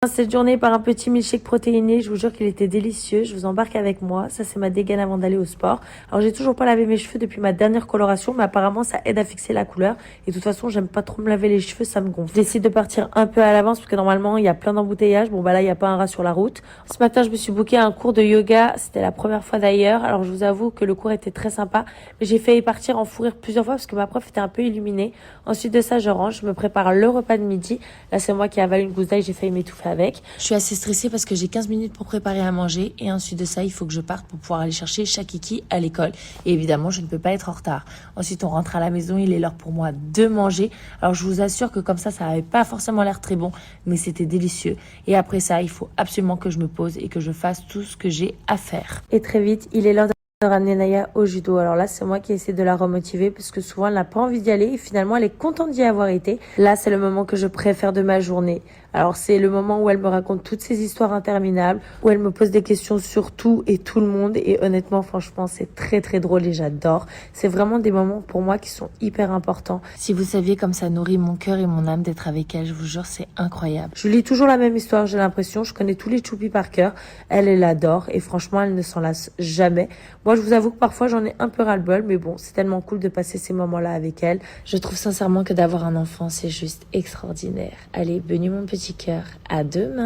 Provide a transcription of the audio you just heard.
Cette journée par un petit milkshake protéiné, je vous jure qu'il était délicieux, je vous embarque avec moi, ça c'est ma dégaine avant d'aller au sport. Alors j'ai toujours pas lavé mes cheveux depuis ma dernière coloration, mais apparemment ça aide à fixer la couleur et de toute façon j'aime pas trop me laver les cheveux, ça me gonfle. Je décide de partir un peu à l'avance parce que normalement il y a plein d'embouteillages, bon bah là il y a pas un rat sur la route. Ce matin je me suis booké un cours de yoga, c'était la première fois d'ailleurs, alors je vous avoue que le cours était très sympa, mais j'ai failli partir en fou rire plusieurs fois parce que ma prof était un peu illuminée. Ensuite de ça je range, je me prépare le repas de midi, là c'est moi qui avale une gousse d'ail, j'ai failli m'étouffer avec. Je suis assez stressée parce que j'ai 15 minutes pour préparer à manger et ensuite de ça, il faut que je parte pour pouvoir aller chercher Shakiki à l'école. Et évidemment, je ne peux pas être en retard. Ensuite, on rentre à la maison, il est l'heure pour moi de manger. Alors, je vous assure que comme ça n'avait pas forcément l'air très bon, mais c'était délicieux. Et après ça, il faut absolument que je me pose et que je fasse tout ce que j'ai à faire. Et très vite, il est l'heure de ramener Naya au judo. Alors là, c'est moi qui essaie de la remotiver parce que souvent, elle n'a pas envie d'y aller et finalement, elle est contente d'y avoir été. Là, c'est le moment que je préfère de ma journée. Alors, c'est le moment où elle me raconte toutes ces histoires interminables, où elle me pose des questions sur tout et tout le monde. Et honnêtement, franchement, c'est très, très drôle et j'adore. C'est vraiment des moments pour moi qui sont hyper importants. Si vous saviez comme ça nourrit mon cœur et mon âme d'être avec elle, je vous jure, c'est incroyable. Je lis toujours la même histoire, j'ai l'impression. Je connais tous les choupi par cœur. Elle l'adore et franchement, elle ne s'en lasse jamais. Moi, je vous avoue que parfois, j'en ai un peu ras-le-bol, mais bon, c'est tellement cool de passer ces moments-là avec elle. Je trouve sincèrement que d'avoir un enfant, c'est juste extraordinaire. Allez, Benu mon petit cœur, à demain.